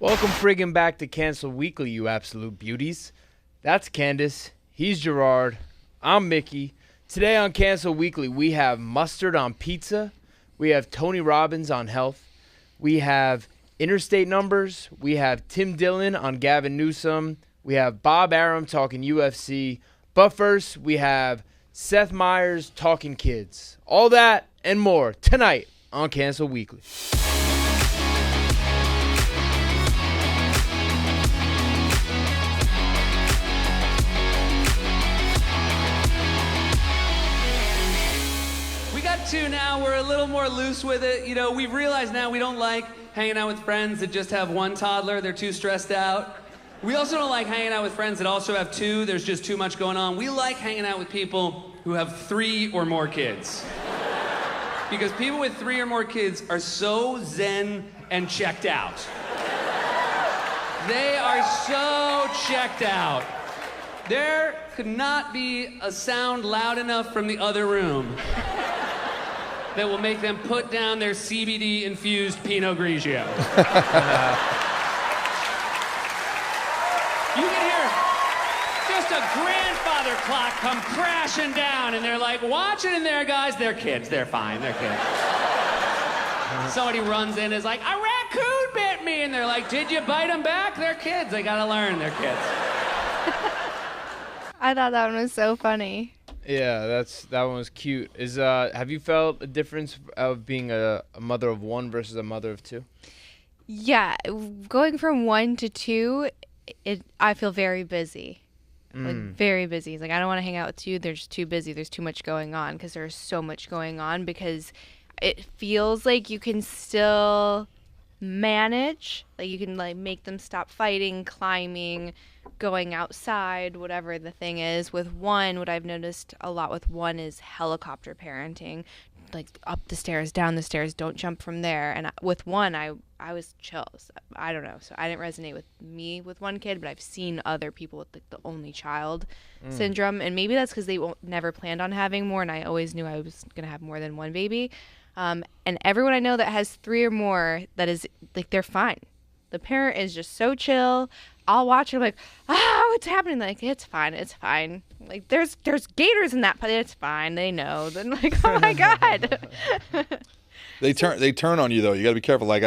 Welcome friggin' back to Cancel Weekly, you absolute beauties. That's Candice. He's Gerard. I'm Mickey. Today on Cancel Weekly, we have mustard on pizza. We have Tony Robbins on health. We have interstate numbers. We have Tim Dillon on Gavin Newsom. We have Bob Arum talking UFC. But first, we have Seth Meyers talking kids. All that and more tonight on Cancel Weekly. Now we're a little more loose with it. You know, we've realized now we don't like hanging out with friends that just have one toddler. They're too stressed out. We also don't like hanging out with friends that also have two. There's just too much going on. We like hanging out with people who have 3 or more kids. Because people with 3 or more kids are so zen and checked out. They are so checked out. There could not be a sound loud enough from the other room that will make them put down their CBD-infused Pinot Grigio. You can hear just a grandfather clock come crashing down, and they're like, watch it in there, guys. They're kids. They're fine. They're kids. Somebody runs in and is like, a raccoon bit me. And they're like, did you bite them back? They're kids. They gotta learn. They're kids. I thought that one was so funny. Yeah, that one was cute. Have you felt a difference of being a mother of 1 versus a mother of 2? Yeah, going from 1 to 2, I feel very busy. Like, very busy. It's like, I don't want to hang out with you. They're just too busy. There's too much going on, because there's so much going on, because it feels like you can still manage. Like, you can, like, make them stop fighting, climbing, going outside, whatever the thing is. With 1, what I've noticed a lot with 1 is helicopter parenting. Like, up the stairs, down the stairs, don't jump from there. And with 1, I was chill. So, I don't know. So I didn't resonate with me with 1 kid, but I've seen other people with, like, the only child syndrome. And maybe that's because they never planned on having more, and I always knew I was going to have more than 1 baby. And everyone I know that has 3 or more, that is, like, they're fine. The parent is just so chill. I'll watch it, like, what's happening? Like, it's fine. Like, there's gators in that, but it's fine. They know. Then, like, oh my God. They turn on you though. You got to be careful. Like,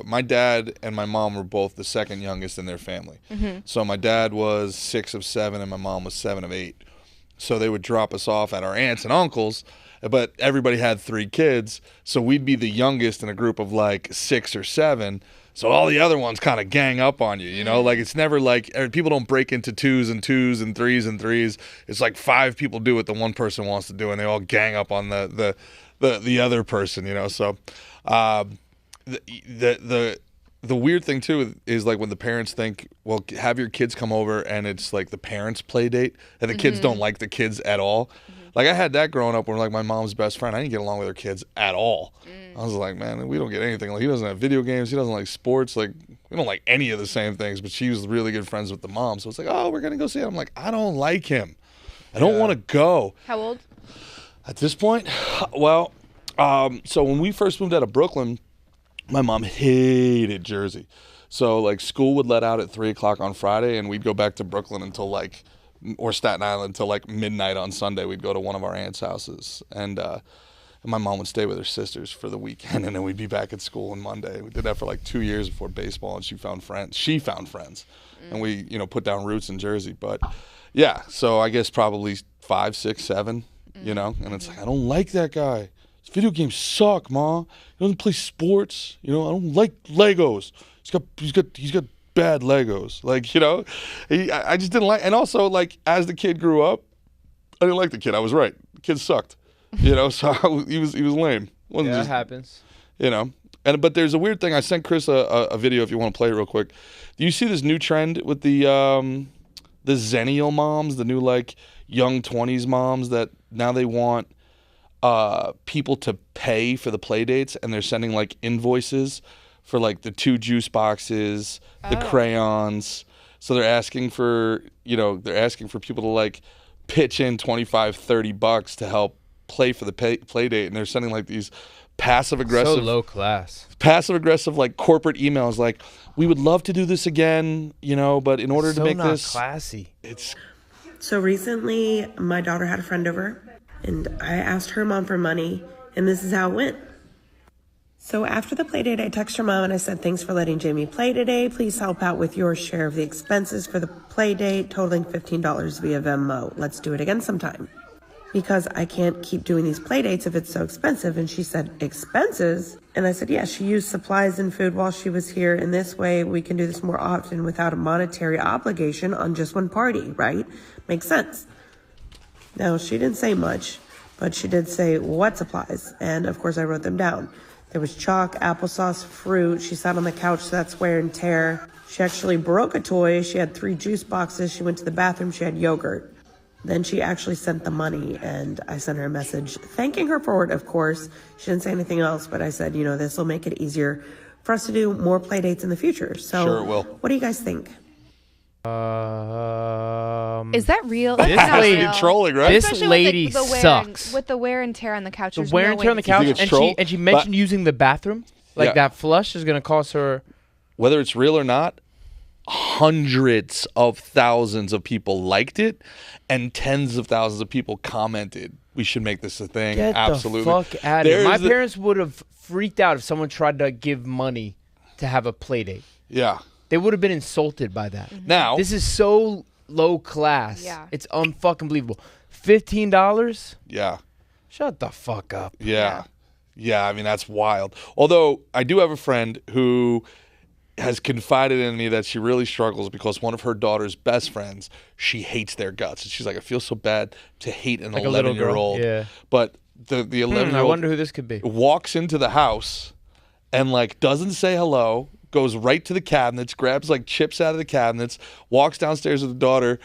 my dad and my mom were both the second youngest in their family. Mm-hmm. So my dad was 6 of 7, and my mom was 7 of 8. So they would drop us off at our aunts and uncles. But everybody had 3 kids, so we'd be the youngest in a group of like 6 or 7. So all the other ones kind of gang up on you, you know? Like, it's never like people don't break into 2s and 2s and 3s and 3s. It's like 5 people do what the one person wants to do, and they all gang up on the other person, you know? So the weird thing too is, like, when the parents think, well, have your kids come over, and it's like the parents' play date, and the kids don't like the kids at all. Like, I had that growing up when, like, my mom's best friend, I didn't get along with her kids at all. I was like, man, we don't get anything. Like, he doesn't have video games. He doesn't like sports. Like, we don't like any of the same things, but she was really good friends with the mom. So it's like, oh, we're going to go see it. I'm like, I don't like him. I don't want to go. How old? At this point? Well, so when we first moved out of Brooklyn, my mom hated Jersey. So, like, school would let out at 3 o'clock on Friday, and we'd go back to Brooklyn until, like, or Staten Island until, like, midnight on Sunday. We'd go to one of our aunt's houses, and my mom would stay with her sisters for the weekend, and then we'd be back at school on Monday. We did that for like 2 years before baseball, and she found friends, and we, you know, put down roots in Jersey. But yeah, so I guess probably 5, 6, 7, you know, and it's like, I don't like that guy. His video games suck, Ma. He doesn't play sports. You know, I don't like Legos. He's got bad Legos. Like, you know, I just didn't like. And also, like, as the kid grew up, I didn't like the kid. I was right. The kid sucked. You know, so he was lame. Yeah, that happens. You know, but there's a weird thing. I sent Chris a video if you want to play it real quick. Do you see this new trend with the Zennial moms, the new, like, young 20s moms, that now they want people to pay for the play dates, and they're sending, like, invoices for, like, the 2 juice boxes, the crayons. So they're asking for people to, like, pitch in $25-$30 to help play for the play date, and they're sending, like, these passive aggressive, So low class. passive aggressive like corporate emails like, we would love to do this again, you know, but in order to make not this classy. it's So recently, my daughter had a friend over, and I asked her mom for money, and this is how it went. So after the play date, I texted her mom and I said, thanks for letting Jamie play today. Please help out with your share of the expenses for the play date, totaling $15 via Venmo. Let's do it again sometime. Because I can't keep doing these play dates if it's so expensive. And she said, expenses? And I said, yeah, she used supplies and food while she was here. And this way we can do this more often without a monetary obligation on just one party, right? Makes sense. Now, she didn't say much, but she did say what supplies. And of course I wrote them down. There was chalk, applesauce, fruit. She sat on the couch, so that's wear and tear. She actually broke a toy. She had 3 juice boxes. She went to the bathroom. She had yogurt. Then she actually sent the money, and I sent her a message thanking her for it, of course. She didn't say anything else, but I said, you know, this will make it easier for us to do more play dates in the future. So Sure it will. What do you guys think? Is that real? This That's not lady- real. trolling, right? This Especially lady with the wear sucks. with the wear and tear on the couch. The there's wear no and tear on way- the couch, think it's and troll? she mentioned using the bathroom. Like Yeah. that flush is gonna cost her. whether it's real or not, hundreds of thousands of people liked it and tens of thousands of people commented we should make this a thing. Get Absolutely. the fuck out of here. There's My the- parents would have freaked out if someone tried to give money to have a play date. Yeah. They would have been insulted by that. Now, This is so low class. Yeah. It's unfucking believable. $15? yeah. Shut the fuck up. Yeah. Yeah, I mean, that's wild. Although, I do have a friend who has confided in me that she really struggles because one of her daughter's best friends, she hates their guts. And she's like, I feel so bad to hate an Like a little girl, 11-year-old. yeah. But the 11-year-old I wonder who this could be. walks into the house and, like, doesn't say hello, goes right to the cabinets, grabs, like, chips out of the cabinets, walks downstairs with the daughter,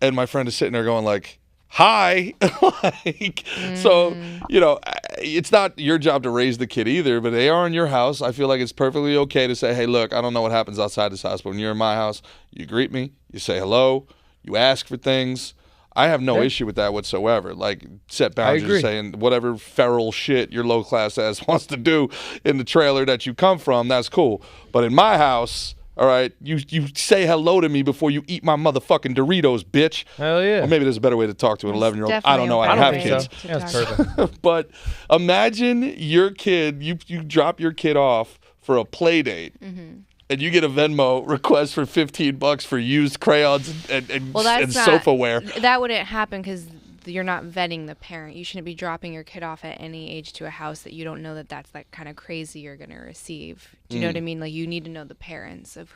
and my friend is sitting there going, like, hi. Like, so, you know, it's not your job to raise the kid either, but they are in your house. I feel like it's perfectly okay to say, hey, look, I don't know what happens outside this house, but when you're in my house, you greet me, you say hello, you ask for things. I have no issue with that whatsoever. Like, set boundaries, agree. saying whatever feral shit your low class ass wants to do in the trailer that you come from, that's cool. But in my house, all right, you say hello to me before you eat my motherfucking Doritos, bitch. Hell yeah. Or maybe there's a better way to talk to an 11-year-old. I don't know. I don't have think kids. so. Yeah, that's perfect. But imagine your kid, you drop your kid off for a play date, and you get a Venmo request for $15 for used crayons and Well, that's and not, sofaware. That wouldn't happen because you're not vetting the parent. You shouldn't be dropping your kid off at any age to a house that you don't know that that's like kind of crazy you're going to receive. Do you know what I mean? Like, you need to know the parents of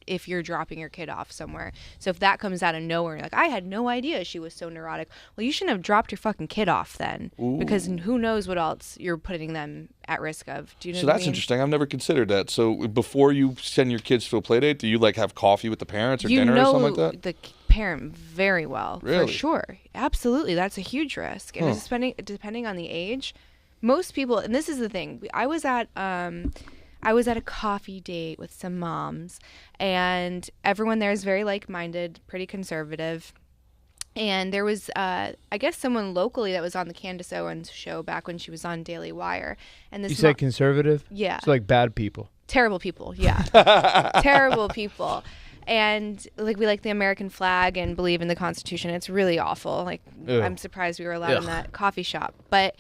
if you're dropping your kid off somewhere. So if that comes out of nowhere, you're like, I had no idea she was so neurotic. Well, you shouldn't have dropped your fucking kid off then, because who knows what else you're putting them at risk of. Do you know So what I that's mean? interesting. I've never considered that. So before you send your kids to a play date, do you like have coffee with the parents or You dinner or know something like that? the parent very well, Really? for sure. Absolutely, that's a huge risk. And it's depending on the age, most people. And this is the thing. I was at a coffee date with some moms, and everyone there is very like-minded, pretty conservative. And there was, I guess, someone locally that was on the Candice Owens show back when she was on Daily Wire. And this You said conservative? Yeah. So like bad people. Terrible people, yeah. Terrible people. And like, we like the American flag and believe in the Constitution. It's really awful. Like, Ew. I'm surprised we were allowed in Ugh. that coffee shop. But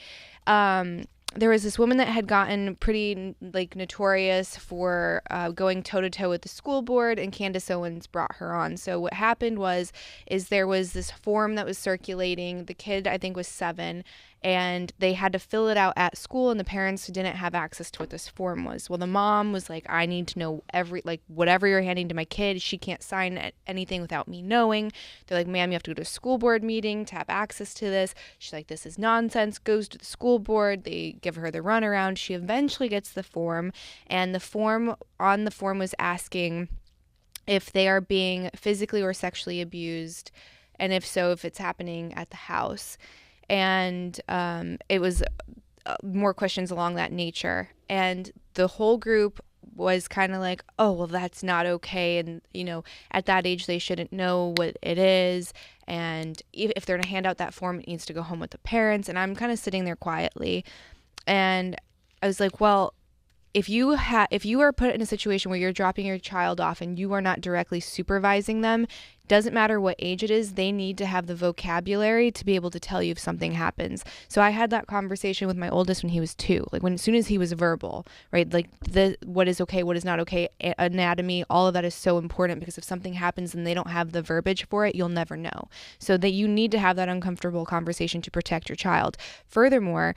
there was this woman that had gotten pretty like notorious for going toe to toe with the school board, and Candice Owens brought her on. So what happened is there was this form that was circulating. The kid, I think, was 7, and they had to fill it out at school, and the parents didn't have access to what this form was. Well, the mom was like, I need to know whatever you're handing to my kid, she can't sign anything without me knowing. They're like, ma'am, you have to go to a school board meeting to have access to this. She's like, this is nonsense. Goes to the school board. They give her the runaround. She eventually gets the form, and the form was asking if they are being physically or sexually abused, and if so, if it's happening at the house. And it was more questions along that nature. And the whole group was kind of like, oh, well, that's not okay. And, you know, at that age, they shouldn't know what it is. And if they're going to hand out that form, it needs to go home with the parents. And I'm kind of sitting there quietly. And I was like, well, if you are put in a situation where you're dropping your child off and you are not directly supervising them, doesn't matter what age it is, they need to have the vocabulary to be able to tell you if something happens. So I had that conversation with my oldest when he was 2, like as soon as he was verbal, right? Like what is okay, what is not okay, anatomy, all of that is so important, because if something happens and they don't have the verbiage for it, you'll never know. So that you need to have that uncomfortable conversation to protect your child. Furthermore,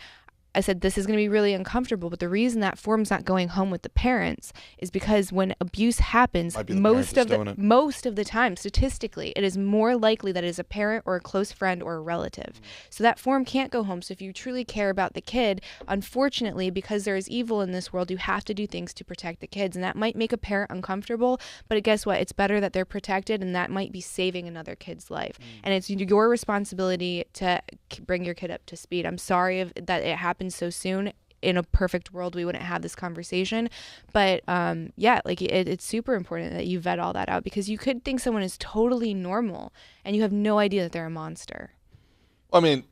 I said, this is going to be really uncomfortable, but the reason that form's not going home with the parents is because when abuse happens, most of the time, statistically, it is more likely that it is a parent or a close friend or a relative. So that form can't go home. So if you truly care about the kid, unfortunately, because there is evil in this world, you have to do things to protect the kids. And that might make a parent uncomfortable, but guess what? It's better that they're protected, and that might be saving another kid's life. And it's your responsibility to bring your kid up to speed. I'm sorry that it happened so soon. In a perfect world, we wouldn't have this conversation, but it's super important that you vet all that out, because you could think someone is totally normal and you have no idea that they're a monster. I mean,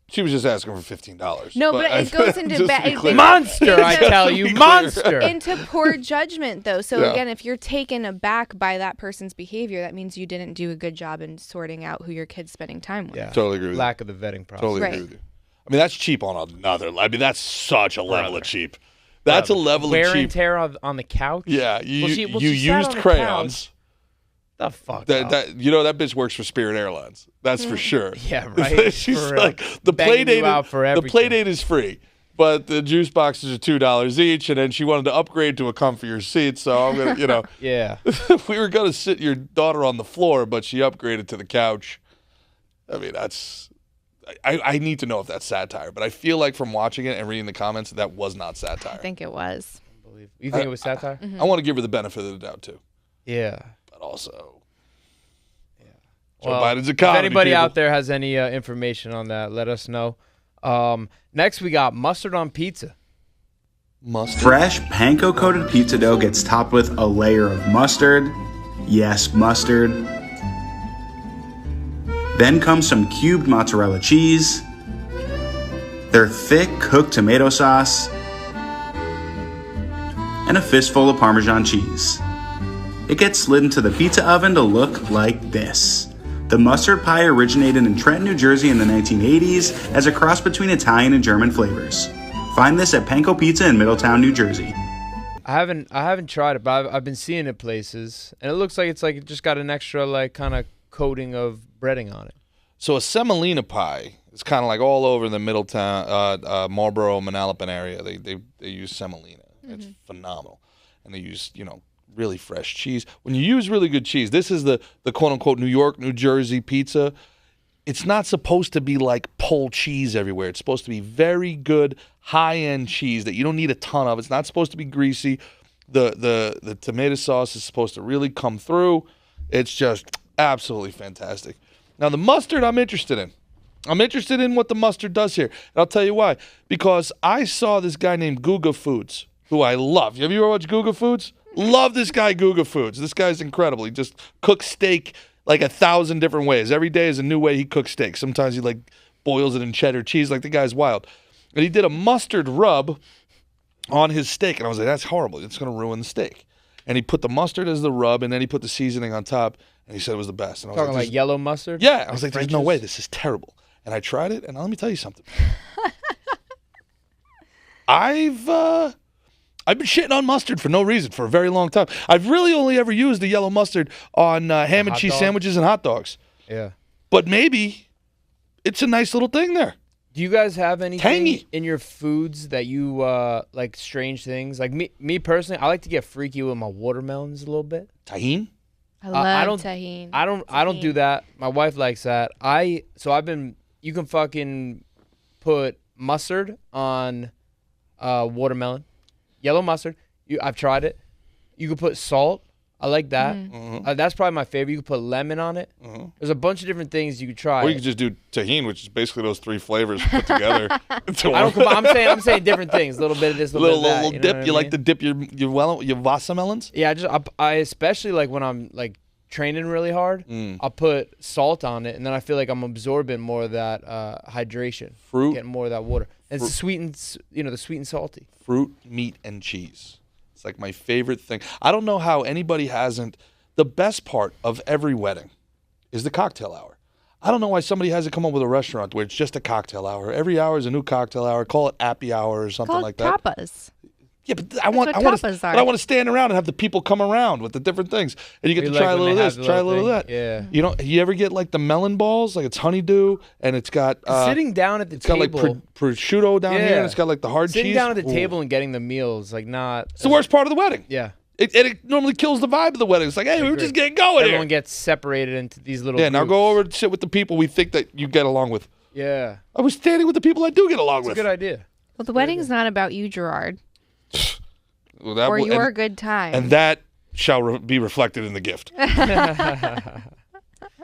she was just asking for $15. No, but it goes into monster. I tell you, monster. Into poor judgment, though. So again, if you're taken aback by that person's behavior, that means you didn't do a good job in sorting out who your kid's spending time with. Yeah, totally agree with lack of the vetting process. Totally agree with you. I mean, that's cheap on another. I mean, that's such a level of cheap. That's a level of cheap. Wear and tear on the couch? Yeah, you used crayons. The fuck that you know, that bitch works for Spirit Airlines. That's for sure. Yeah, right. She's like, the play date is free, but the juice boxes are $2 each, and then she wanted to upgrade to a comfier seat, so I'm gonna, you know. Yeah. We were gonna sit your daughter on the floor, but she upgraded to the couch. I mean, that's. I need to know if that's satire, but I feel like from watching it and reading the comments that was not satire. I think it was. You think it was satire? I want to give her the benefit of the doubt too. Yeah. But also, Joe Biden's economy. If anybody people. out there has any information on that, let us know. Next, we got mustard on pizza. Mustard. Fresh panko-coated pizza dough gets topped with a layer of mustard. Yes, mustard. Then comes some cubed mozzarella cheese, their thick cooked tomato sauce, and a fistful of Parmesan cheese. It gets slid into the pizza oven to look like this. The mustard pie originated in Trenton, New Jersey in the 1980s as a cross between Italian and German flavors. Find this at Panko Pizza in Middletown, New Jersey. I haven't tried it, but I've been seeing it places, and it looks like it just got an extra kind of coating of breading on it. So a semolina pie is kind of like all over the Middletown, Marlboro, Manalapan area. They use semolina. It's phenomenal, and they use really fresh cheese. When you use really good cheese, this is the quote unquote New York, New Jersey pizza. It's not supposed to be like pull cheese everywhere. It's supposed to be very good high end cheese that you don't need a ton of. It's not supposed to be greasy. The tomato sauce is supposed to really come through. It's just absolutely fantastic. Now, the mustard I'm interested in. I'm interested in what the mustard does here. And I'll tell you why. Because I saw this guy named Guga Foods, who I love. Have you ever watched Guga Foods? Love this guy, Guga Foods. This guy's incredible. He just cooks steak like 1,000 different ways. Every day is a new way he cooks steak. Sometimes he boils it in cheddar cheese. The guy's wild. And he did a mustard rub on his steak. And I was like, that's horrible. It's going to ruin the steak. And he put the mustard as the rub, and then he put the seasoning on top. And he said it was the best. And I was Talking like yellow mustard? Yeah. I was like, there's no way. This is terrible. And I tried it, and let me tell you something. I've been shitting on mustard for no reason for a very long time. I've really only ever used the yellow mustard on ham and cheese sandwiches and hot dogs. Yeah. But maybe it's a nice little thing there. Do you guys have anything Tangy. in your foods that you like strange things? Like me personally, I like to get freaky with my watermelons a little bit. Tahini? I love tahini. I don't do that. My wife likes that. You can fucking put mustard on watermelon, yellow mustard. I've tried it. You can put salt. I like that. That's probably my favorite. You can put lemon on it. There's a bunch of different things you could try. Or you could just do tahini, which is basically those three flavors put together. I'm saying different things. A little bit of this, a little bit of that. Little dip. You like to dip your watermelons? Yeah, I especially like when I'm like training really hard. I'll put salt on it, and then I feel like I'm absorbing more of that hydration. Fruit. Getting more of that water. It's the sweet and the sweet and salty. Fruit, meat, and cheese. It's like my favorite thing. I don't know how anybody hasn't. The best part of every wedding is the cocktail hour. I don't know why somebody hasn't come up with a restaurant where it's just a cocktail hour. Every hour is a new cocktail hour. Call it appy hour or something like that. Tapas. Yeah, but I want to stand around and have the people come around with the different things, and you get to try a little of this, try a little of that. Yeah. You ever get like the melon balls? Like it's honeydew, and it's got sitting down at the table. It's got like prosciutto down here, and it's got like the hard cheese. Sitting down at the table and getting the meals, like not. It's the worst part of the wedding. Yeah. It normally kills the vibe of the wedding. It's like, hey, we were just getting going. Everyone gets separated into these little. Yeah. groups. Now go over and sit with the people we think that you get along with. Yeah. I was standing with the people I do get along with. It's a good idea. Well, the wedding's not about you, Gerard. Well, or your good time. And that shall be reflected in the gift. Do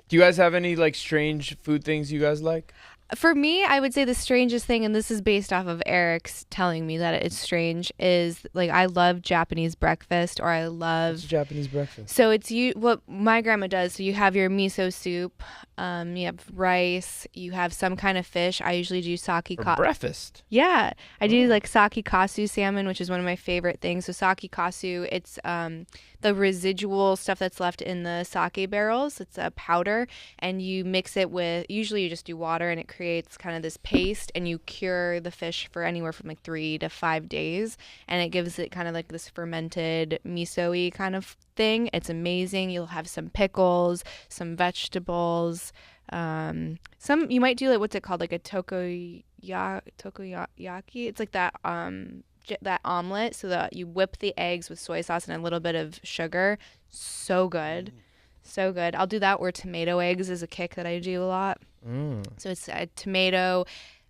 you guys have any like strange food things you guys like? For me, I would say the strangest thing, and this is based off of Eric's telling me that it's strange, is like I love Japanese breakfast, or I love Japanese breakfast. So it's what my grandma does. So you have your miso soup, you have rice, you have some kind of fish. I usually do sake breakfast. Yeah, I do like sake kasu salmon, which is one of my favorite things. So sake kasu, it's the residual stuff that's left in the sake barrels. It's a powder, and you mix it with, usually you just do water, and it creates kind of this paste, and you cure the fish for anywhere from like 3 to 5 days, and it gives it kind of like this fermented miso-y kind of thing. It's amazing. You'll have some pickles, some vegetables, some, you might do like, what's it called, like a takoyaki. It's like that omelet, so that you whip the eggs with soy sauce and a little bit of sugar. So good. So good. I'll do that, or tomato eggs is a kick that I do a lot. So it's a tomato,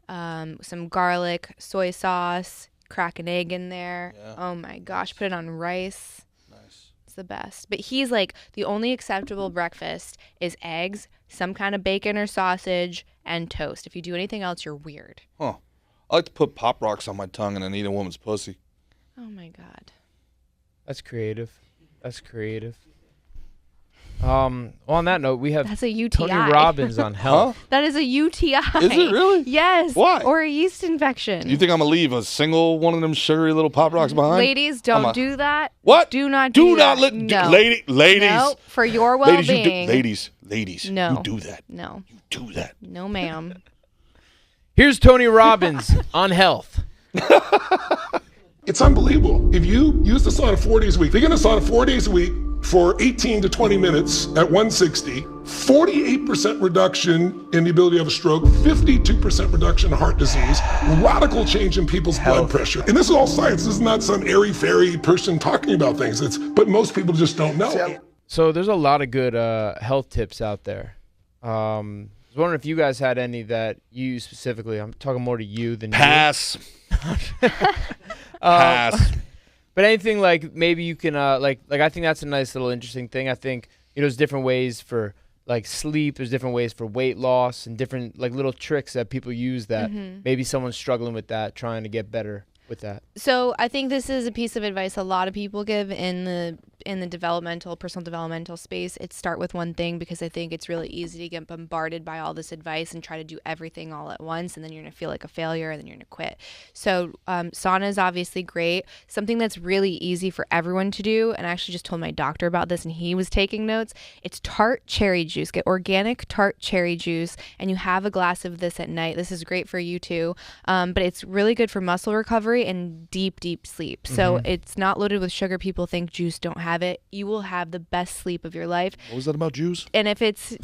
some garlic, soy sauce, crack an egg in there. Yeah. Oh my gosh, put it on rice. Nice. It's the best. But he's like, the only acceptable breakfast is eggs, some kind of bacon or sausage, and toast. If you do anything else, you're weird. Huh. I like to put Pop Rocks on my tongue and then eat a woman's pussy. Oh my God. That's creative. On that note, we have That's a UTI. Tony Robbins on health. Huh? That is a UTI. Is it really? Yes. Why? Or a yeast infection. You think I'm going to leave a single one of them sugary little Pop Rocks behind? Ladies, don't do that. What? Do not do that. No. Ladies. No, for your well-being. Ladies. No. You do that. No. You do that. No, ma'am. Here's Tony Robbins on health. It's unbelievable. If you use the sauna 4 days a week, you're going to sauna 4 days a week for 18 to 20 minutes at 160, 48% reduction in the ability of a stroke, 52% reduction in heart disease, radical change in people's blood pressure. And this is all science. This is not some airy-fairy person talking about things. But most people just don't know. So there's a lot of good health tips out there. I was wondering if you guys had any that you specifically, I'm talking more to you than Pass. you. Pass. But anything like maybe you can like I think that's a nice little interesting thing. I think there's different ways for like sleep. There's different ways for weight loss and different like little tricks that people use that maybe someone's struggling with that, trying to get better with that. So I think this is a piece of advice a lot of people give in the personal developmental space. It's start with one thing, because I think it's really easy to get bombarded by all this advice and try to do everything all at once, and then you're going to feel like a failure, and then you're going to quit. So sauna is obviously great. Something that's really easy for everyone to do, and I actually just told my doctor about this, and he was taking notes. It's tart cherry juice. Get organic tart cherry juice, and you have a glass of this at night. This is great for you too, but it's really good for muscle recovery and deep sleep. So it's not loaded with sugar. People think juice don't have it. You will have the best sleep of your life. What was that about juice? And if it's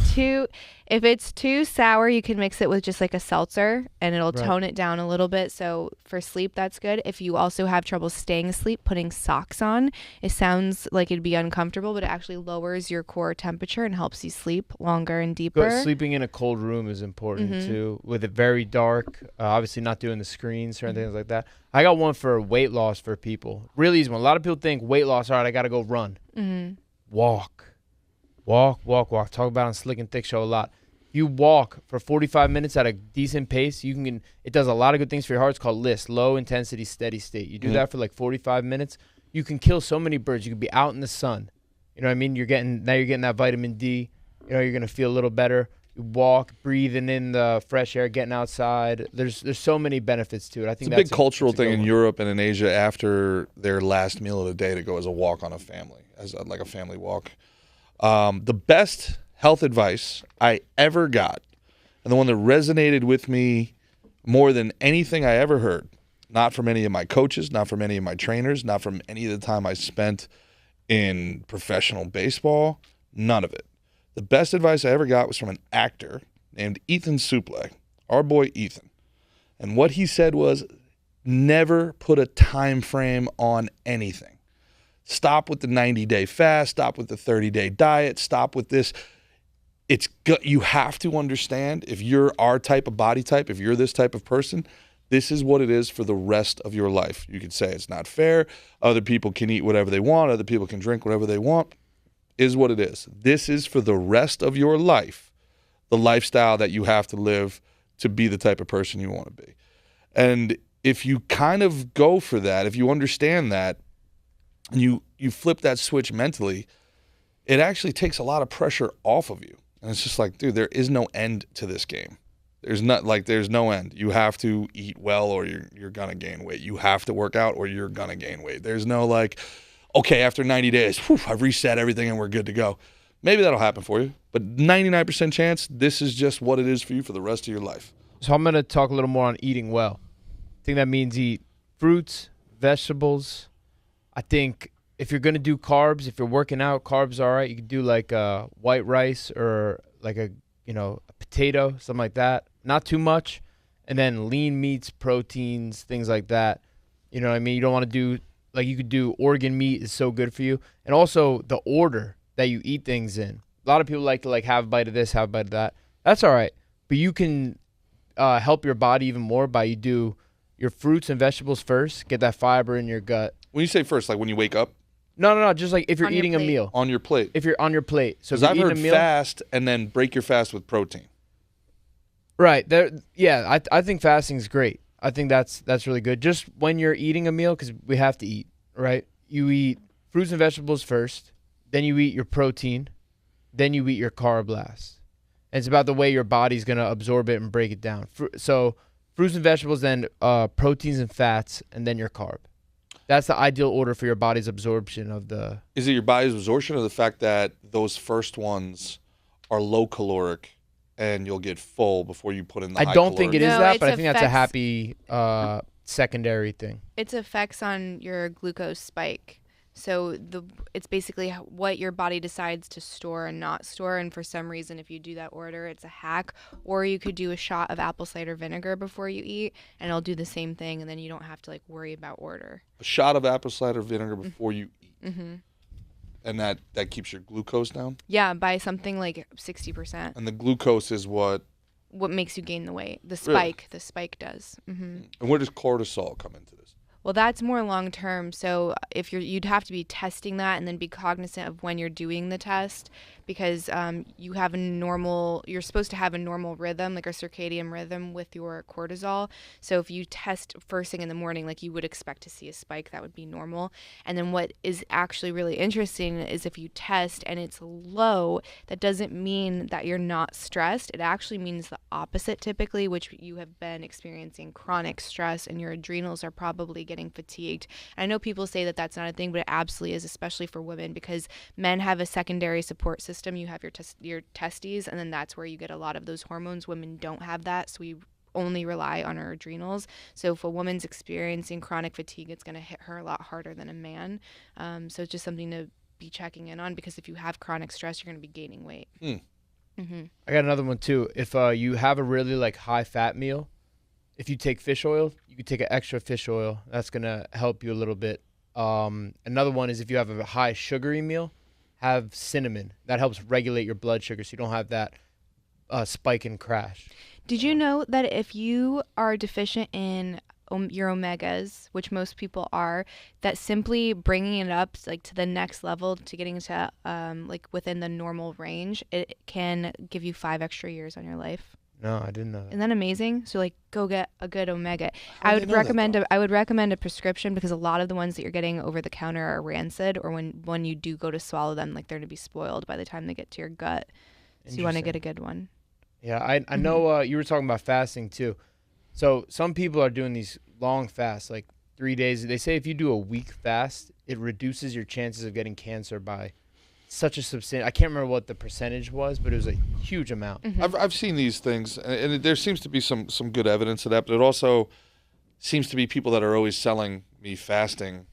too sour, you can mix it with just like a seltzer, and it'll tone it down a little bit. So for sleep, that's good. If you also have trouble staying asleep, putting socks on, it sounds like it'd be uncomfortable, but it actually lowers your core temperature and helps you sleep longer and deeper. But sleeping in a cold room is important too, with it very dark. Obviously not doing the screens or anything like that. I got one for weight loss for people. Really easy one. A lot of people think weight loss, all right, I got to go run. Walk. Talk about it on Slick and Thick Show a lot. You walk for 45 minutes at a decent pace. It does a lot of good things for your heart. It's called LIST, low intensity steady state. You do that for like 45 minutes. You can kill so many birds. You can be out in the sun. You know what I mean? You're getting that vitamin D. You're going to feel a little better. You walk, breathing in the fresh air, getting outside. There's so many benefits to it. I think It's a that's big cultural that's a thing good in one. Europe and in Asia after their last meal of the day to go as a walk on a family, like a family walk. The best health advice I ever got, and the one that resonated with me more than anything I ever heard, not from any of my coaches, not from any of my trainers, not from any of the time I spent in professional baseball, none of it. The best advice I ever got was from an actor named Ethan Suplee, our boy Ethan. And what he said was, never put a time frame on anything. Stop with the 90-day fast, stop with the 30-day diet, stop with this. You have to understand, if you're our type of body type, if you're this type of person, this is what it is for the rest of your life. You could say it's not fair. Other people can eat whatever they want. Other people can drink whatever they want. Is what it is. This is for the rest of your life, the lifestyle that you have to live to be the type of person you want to be. And if you kind of go for that, if you understand that, and you flip that switch mentally, it actually takes a lot of pressure off of you. And it's just like, dude, there is no end to this game. There's no end. You have to eat well or you're going to gain weight. You have to work out or you're going to gain weight. There's no like, okay, after 90 days, I've reset everything and we're good to go. Maybe that'll happen for you, but 99% chance this is just what it is for you for the rest of your life. So I'm going to talk a little more on eating well. I think that means eat fruits, vegetables. I think if you're going to do carbs, if you're working out, carbs are all right. You could do like white rice or like a potato, something like that. Not too much. And then lean meats, proteins, things like that. You know what I mean? You don't want to do, like you could do organ meat is so good for you. And also the order that you eat things in. A lot of people like to like have a bite of this, have a bite of that. That's all right. But you can help your body even more by you do your fruits and vegetables first, get that fiber in your gut. When you say first, like when you wake up? No, just like if you're On your eating a plate. meal. On your plate. If you're on your plate. So if Because you're I've eating heard a meal, fast and then break your fast with protein. right. I think fasting is great. I think that's really good. Just when you're eating a meal, because we have to eat, right? You eat fruits and vegetables first, then you eat your protein, then you eat your carb last. And it's about the way your body's going to absorb it and break it down. So fruits and vegetables, then proteins and fats, and then your carb. That's the ideal order for your body's absorption of the... Is it your body's absorption or the fact that those first ones are low caloric and you'll get full before you put in the high I don't think it caloric? is No, that, but I it's think that's a effects- happy secondary thing. Its effects on your glucose spike. So it's basically what your body decides to store and not store. And for some reason, if you do that order, it's a hack. Or you could do a shot of apple cider vinegar before you eat, and it'll do the same thing. And then you don't have to like worry about order. A shot of apple cider vinegar before you eat. Mm-hmm. And that keeps your glucose down? Yeah, by something like 60%. And the glucose is what Makes you gain the weight? The Really? spike. The spike does. Mm-hmm. And where does cortisol come into this? Well, that's more long term. So if you'd have to be testing that and then be cognizant of when you're doing the test, because you're supposed to have a normal rhythm, like a circadian rhythm with your cortisol. So if you test first thing in the morning, like you would expect to see a spike, that would be normal. And then what is actually really interesting is if you test and it's low, that doesn't mean that you're not stressed. It actually means the opposite typically, which you have been experiencing chronic stress and your adrenals are probably getting fatigued. And I know people say that that's not a thing, but it absolutely is, especially for women, because men have a secondary support system. You have your testes, and then that's where you get a lot of those hormones. Women don't have that, so we only rely on our adrenals. So if a woman's experiencing chronic fatigue, it's going to hit her a lot harder than a man. So it's just something to be checking in on, because if you have chronic stress, you're going to be gaining weight. Mm-hmm. I got another one too. If you have a really like high fat meal, if you take fish oil, you could take an extra fish oil. That's going to help you a little bit. Another one is if you have a high sugary meal, have cinnamon. That helps regulate your blood sugar so you don't have that spike and crash. Did you know that if you are deficient in your omegas, which most people are, that simply bringing it up like to the next level, to getting to like within the normal range, it can give you 5 extra years on your life? No, I didn't know that. Isn't that amazing? So like go get a good omega. How I do would they know that, recommend though? I would recommend a prescription, because a lot of the ones that you're getting over the counter are rancid, or when you do go to swallow them, like they're to be spoiled by the time they get to your gut. So you want to get a good one. Yeah, I know you were talking about fasting too. So some people are doing these long fasts, like 3 days. They say if you do a week fast, it reduces your chances of getting cancer by such a substantial. I can't remember what the percentage was, but it was a huge amount. I've seen these things, and there seems to be some good evidence of that, but it also seems to be people that are always selling me fasting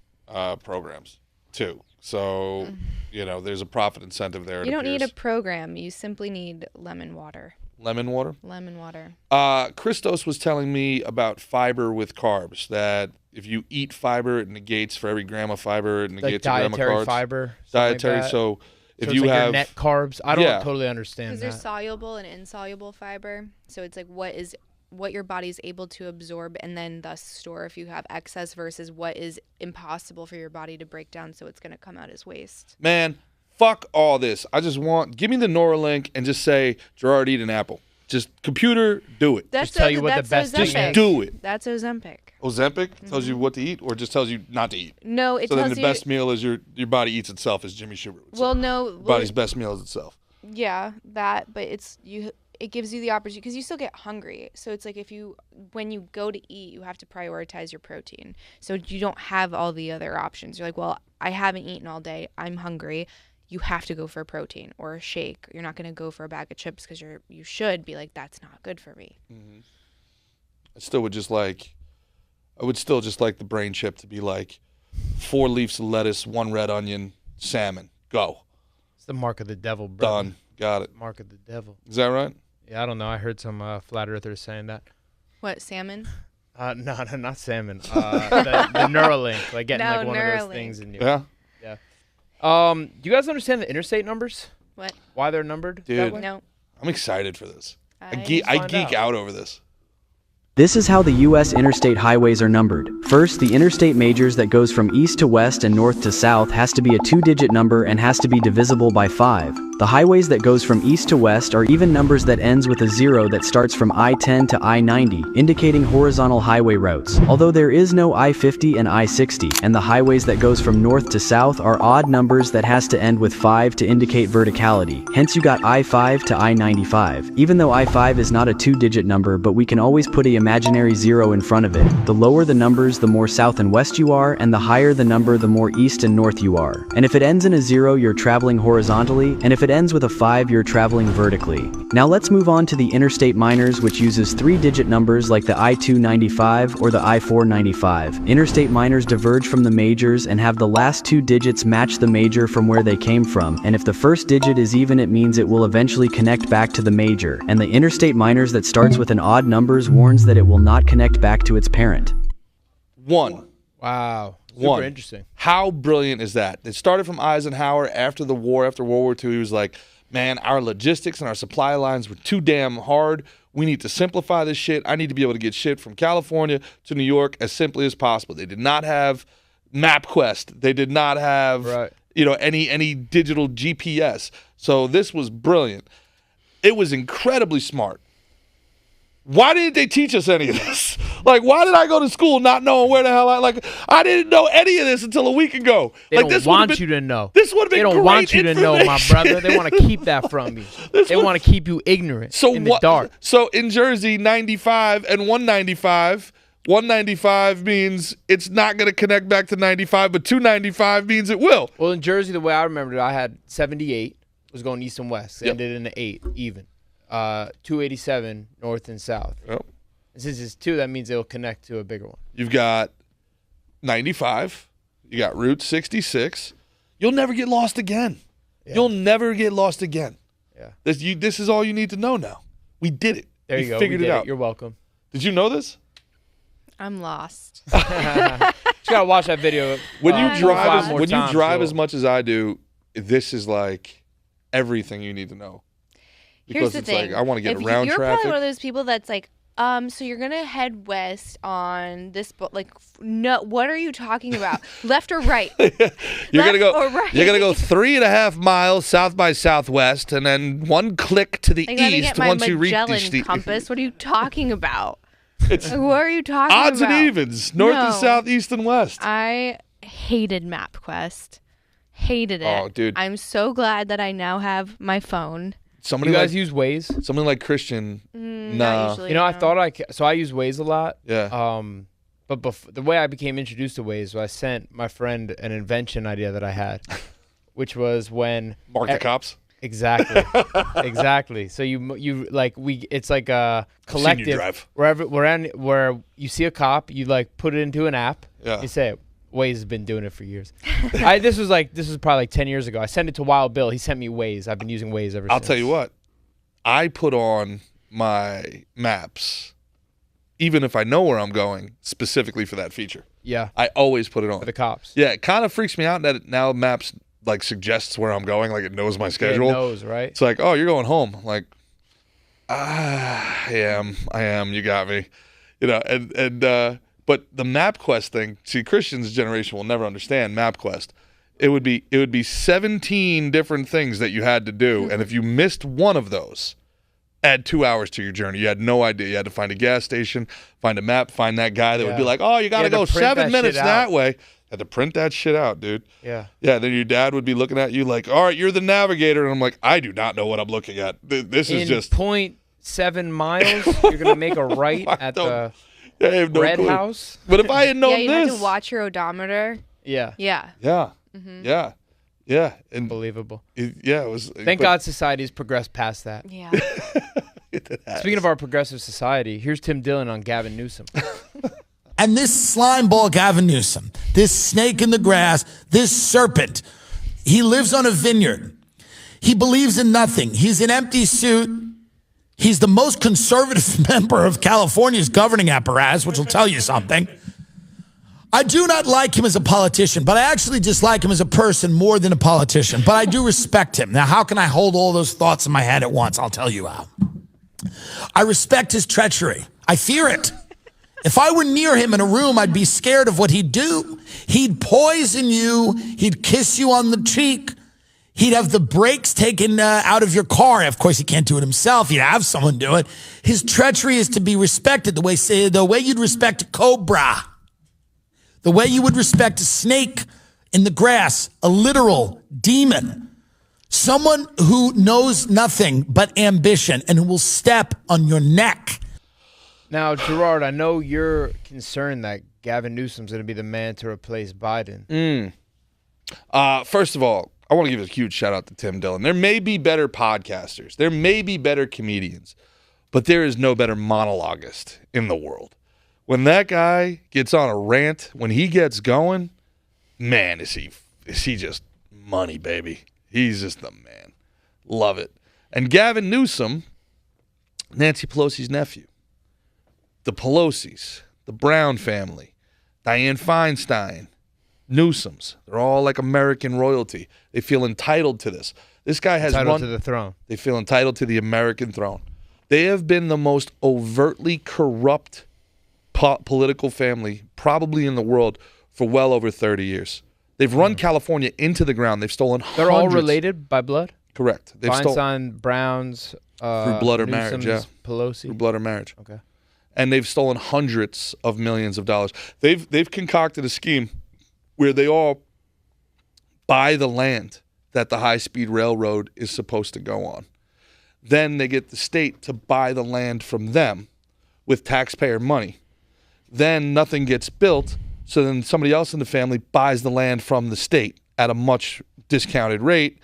programs too. So, there's a profit incentive there. You don't need a program. You simply need lemon water. Lemon water? Lemon water. Christos was telling me about fiber with carbs, that if you eat fiber, it negates for every gram of fiber, it negates like a gram of dietary carbs. Fiber. Dietary, like so if so you like have your net carbs, I don't totally understand because that. there's soluble and insoluble fiber. So it's like what your body is able to absorb and then thus store if you have excess versus what is impossible for your body to break down, so it's going to come out as waste. Man, fuck all this. I just give me the Neuralink and just say, Gerard, eat an apple. Just computer, do it. That's just tell you what the best thing is. Just do it. That's Ozempic. Ozempic tells you what to eat, or just tells you not to eat? No, it so tells you. So then the best meal is your body eats itself, as Jimmy Schubert would say. Well, no. Your body's best meal is itself. Yeah, that, but it gives you the opportunity, because you still get hungry. So it's like when you go to eat, you have to prioritize your protein. So you don't have all the other options. You're like, well, I haven't eaten all day. I'm hungry. You have to go for a protein or a shake. You're not going to go for a bag of chips because you should be like, that's not good for me. Mm-hmm. I would still just like the brain chip to be like 4 leaves of lettuce, 1 red onion, salmon. Go. It's the mark of the devil, bro. Done. Got it. Mark of the devil. Is that right? Yeah, I don't know. I heard some flat earthers saying that. What, salmon? No, not salmon. The Neuralink, like getting like one of those things in you. Yeah. Yeah. Do you guys understand the interstate numbers? What? Why they're numbered? Dude, No. I'm excited for this. I find geek out over this. This is how the U.S. interstate highways are numbered. First, the interstate majors that goes from east to west and north to south has to be a 2-digit number and has to be divisible by 5. The highways that goes from east to west are even numbers that ends with a 0 that starts from I-10 to I-90, indicating horizontal highway routes. Although there is no I-50 and I-60, and the highways that goes from north to south are odd numbers that has to end with 5 to indicate verticality. Hence you got I-5 to I-95. Even though I-5 is not a 2-digit number, but we can always put a imaginary 0 in front of it. The lower the numbers, the more south and west you are, and the higher the number, the more east and north you are. And if it ends in a 0, you're traveling horizontally, and if it ends with a 5, you're traveling vertically. Now let's move on to the interstate minors, which uses 3-digit numbers like the I-295 or the I-495. Interstate minors diverge from the majors and have the last 2 digits match the major from where they came from, and if the first digit is even, it means it will eventually connect back to the major. And the interstate minors that starts with an odd numbers warns that it will not connect back to its parent. 1. Wow. Super interesting. How brilliant is that? It started from Eisenhower after the war, after World War II. He was like, man, our logistics and our supply lines were too damn hard. We need to simplify this shit. I need to be able to get shit from California to New York as simply as possible. They did not have MapQuest. They did not have any digital GPS. So this was brilliant. It was incredibly smart. Why didn't they teach us any of this? Like, why did I go to school not knowing where the hell I didn't know any of this until a week ago. They don't want you to know. This would have been They don't want you to know, my brother. They want to keep that from you. They want to keep you ignorant in the dark. So in Jersey, 95 and 195, 195 means it's not going to connect back to 95, but 295 means it will. Well, in Jersey, the way I remembered it, I had 78, was going east and west. It ended in an 8, even. 287 north and south. Yep. And since it's 2, that means it'll connect to a bigger one. You've got 95. You got Route 66. You'll never get lost again. Yeah. You'll never get lost again. Yeah. This is all you need to know now. We did it. There you go. Figured it out. You're welcome. Did you know this? I'm lost. You gotta watch that video. When you drive as much as I do, this is like everything you need to know. Because Here's the it's thing. like I want to get around you're traffic. Probably one of those people that's like, so you're gonna head west on this, like, no, what are you talking about? Left or right? You're gonna go. Or right? You're gonna go 3.5 miles south by southwest, and then 1 click to the east once you reach the compass. What are you talking about? What are you talking about? Odds and evens, north and south, east and west. I hated MapQuest. Hated it. Oh, dude. I'm so glad that I now have my phone. somebody You guys like use Waze? something like Christian. Not Nah. usually, You know, I no. thought so I use Waze a lot. Yeah. But the way I became introduced to Waze was I sent my friend an invention idea that I had, which was when Mark the cops. Exactly. Exactly. So you like it's like a collective drive. where you see a cop, you like put it into an app. Yeah. You say it. Waze has been doing it for years. This was probably like 10 years ago. I sent it to Wild Bill. He sent me Waze. I've been using Waze ever since. I'll tell you what. I put on my maps, even if I know where I'm going, specifically for that feature. Yeah. I always put it on. For the cops. Yeah, it kind of freaks me out that now Maps like suggests where I'm going, like it knows my schedule. It knows, right? It's like, oh, you're going home. I'm like, I am. You got me. You know, but the MapQuest thing. See, Christian's generation will never understand MapQuest. It would be 17 different things that you had to do, and if you missed one of those, add 2 hours to your journey. You had no idea. You had to find a gas station, find a map, find that guy that would be like, oh, you got to go 7 minutes that way. Had to print that shit out, dude. Yeah. Yeah, then your dad would be looking at you like, all right, you're the navigator. And I'm like, I do not know what I'm looking at. This is just 0.7 miles, you're going to make a right at the I have no Red clue. House. But if I had known Yeah, you this. have to watch your odometer. Yeah. Yeah. Yeah. Yeah. Yeah. And Unbelievable. it was. Thank God society's progressed past that. Yeah. Speaking of our progressive society, here's Tim Dillon on Gavin Newsom. And this slimeball Gavin Newsom, this snake in the grass, this serpent, he lives on a vineyard. He believes in nothing. He's an empty suit. He's the most conservative member of California's governing apparatus, which will tell you something. I do not like him as a politician, but I actually dislike him as a person more than a politician. But I do respect him. Now, how can I hold all those thoughts in my head at once? I'll tell you how. I respect his treachery. I fear it. If I were near him in a room, I'd be scared of what he'd do. He'd poison you. He'd kiss you on the cheek. He'd have the brakes taken out of your car. Of course, he can't do it himself. He'd have someone do it. His treachery is to be respected the way you'd respect a cobra, the way you would respect a snake in the grass, a literal demon, someone who knows nothing but ambition and who will step on your neck. Now, Gerard, I know you're concerned that Gavin Newsom's going to be the man to replace Biden. First of all, I want to give a huge shout out to Tim Dillon. There may be better podcasters. There may be better comedians, but there is no better monologuist in the world. When that guy gets on a rant, when he gets going, man, is he just money, baby. He's just the man. Love it. And Gavin Newsom, Nancy Pelosi's nephew. The Pelosi's, the Brown family, Dianne Feinstein, Newsoms. They're all like American royalty. They feel entitled to this. This guy has Entitled to the throne. They feel entitled to the American throne. They have been the most overtly corrupt political family probably in the world for well over 30 years. They've run California into the ground. They've stolen hundreds. They're all related by blood? Correct. They've stolen Feinstein, Browns, through blood or marriage, Newsom's, yeah. Pelosi. Through blood or marriage. Okay. And they've stolen hundreds of millions of dollars. They've concocted a scheme where they all buy the land that the high-speed railroad is supposed to go on. Then they get the state to buy the land from them with taxpayer money. Then nothing gets built, so then somebody else in the family buys the land from the state at a much discounted rate,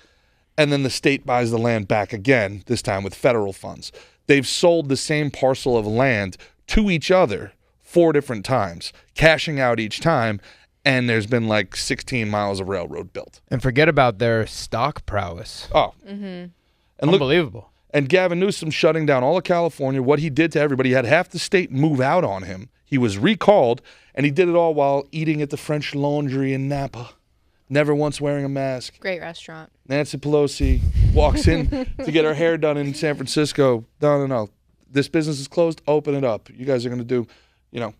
and then the state buys the land back again, this time with federal funds. They've sold the same parcel of land to each other 4 different times, cashing out each time, and there's been like 16 miles of railroad built. And forget about their stock prowess. Oh. Mm-hmm. And look, unbelievable. and Gavin Newsom shutting down all of California, what he did to everybody, he had half the state move out on him. He was recalled, and he did it all while eating at the French Laundry in Napa, never once wearing a mask. Great restaurant. Nancy Pelosi walks in to get her hair done in San Francisco. No. This business is closed. Open it up. You guys are going to do,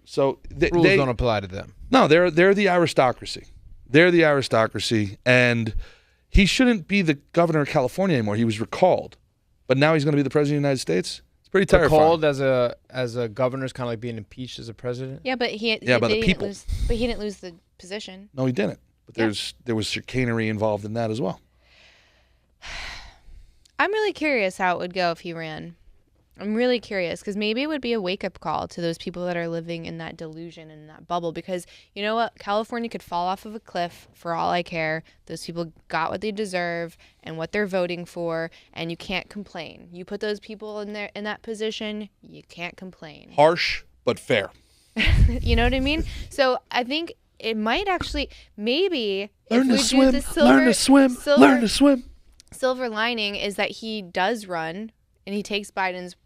so Rules don't apply to them. No, they're the aristocracy. They're the aristocracy, and he shouldn't be the governor of California anymore. He was recalled, but now he's going to be the president of the United States. It's pretty terrifying. Recalled as a governor is kind of like being impeached as a president. Yeah, but he by the people. But he didn't lose the position. No, he didn't. But there was chicanery involved in that as well. I'm really curious how it would go if he ran. I'm really curious because maybe it would be a wake-up call to those people that are living in that delusion and that bubble because you know what? California could fall off of a cliff for all I care. Those people got what they deserve and what they're voting for, and you can't complain. You put those people in that position, you can't complain. Harsh, but fair. You know what I mean? So I think it might actually, maybe Learn to swim. Learn to swim. Silver lining is that he does run and he takes Biden's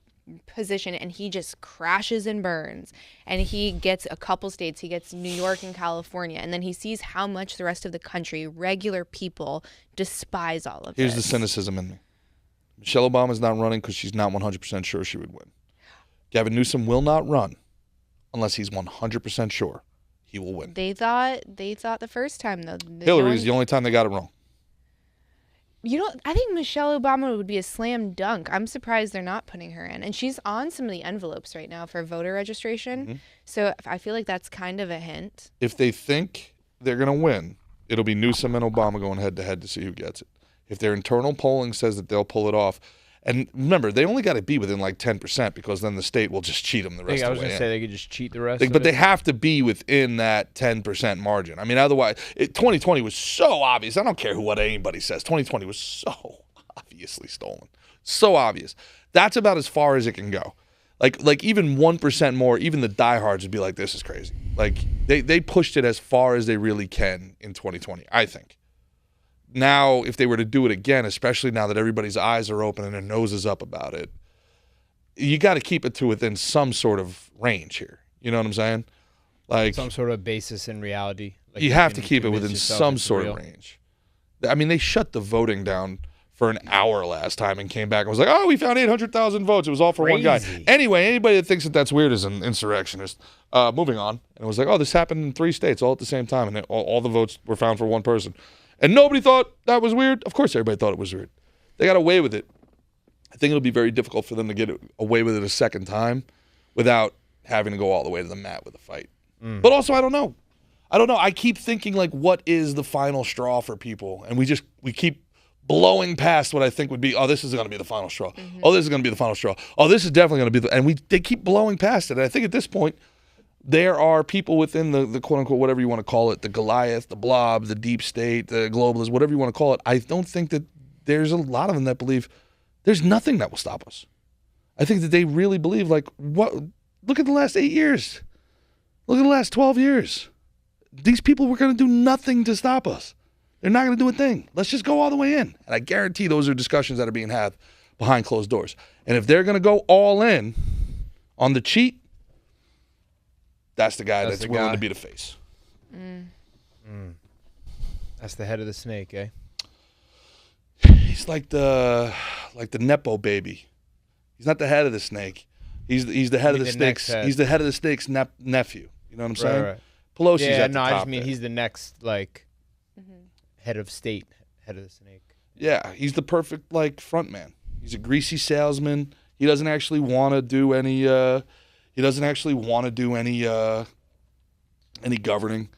position and he just crashes and burns and he gets a couple states. He gets New York and California, and then he sees how much the rest of the country, regular people, despise all of Here's this. the cynicism in me. Michelle Obama's not running because she's not 100% sure she would win. Gavin Newsom will not run unless he's 100% sure he will win. They thought the first time though. Hillary's the only time they got it wrong. I think Michelle Obama would be a slam dunk. I'm surprised they're not putting her in. And she's on some of the envelopes right now for voter registration. Mm-hmm. So I feel like that's kind of a hint. If they think they're going to win, it'll be Newsom and Obama going head-to-head to see who gets it. If their internal polling says that they'll pull it off, and remember, they only got to be within like 10% because then the state will just cheat them the rest of the way. I was going to say they could just cheat the rest But they have to be within that 10% margin. I mean, otherwise, 2020 was so obvious. I don't care what anybody says. 2020 was so obviously stolen. So obvious. That's about as far as it can go. Like even 1% more, even the diehards would be like, this is crazy. Like, they pushed it as far as they really can in 2020, I think. Now, if they were to do it again, especially now that everybody's eyes are open and their nose is up about it, you got to keep it to within some sort of range here. You know what I'm saying? Like some sort of basis in reality. Like you have to keep it within some sort of range. I mean, they shut the voting down for an hour last time and came back and was like, oh, we found 800,000 votes. It was all for one guy. Anyway, anybody that thinks that that's weird is an insurrectionist. Moving on. And it was like, oh, this happened in 3 states all at the same time, and all the votes were found for one person. And nobody thought that was weird. Of course everybody thought it was weird. They got away with it. I think it'll be very difficult for them to get away with it a second time without having to go all the way to the mat with a fight. But also, I don't know. I keep thinking, like, what is the final straw for people? And we keep blowing past what I think would be, oh, this is going to be the final straw. Mm-hmm. Oh, this is going to be the final straw. Oh, this is definitely going to be and they keep blowing past it. And I think at this point, there are people within the quote-unquote, whatever you want to call it, the Goliath, the blob, the deep state, the globalists, whatever you want to call it. I don't think that there's a lot of them that believe there's nothing that will stop us. I think that they really believe, like, what? Look at the last 8 years. Look at the last 12 years. These people were going to do nothing to stop us. They're not going to do a thing. Let's just go all the way in. And I guarantee those are discussions that are being had behind closed doors. And if they're going to go all in on the cheat, that's the guy that's willing to be the face. That's the head of the snake, eh? He's like the Nepo baby. He's not the head of the snake. He's the head of the snake's. He's the head of the snake's nephew. You know what I'm saying? Right. Pelosi's at the top. I just mean he's the next head of state, head of the snake. Yeah, he's the perfect front man. He's a greasy salesman. He doesn't actually want to do any. He doesn't actually want to do any governing.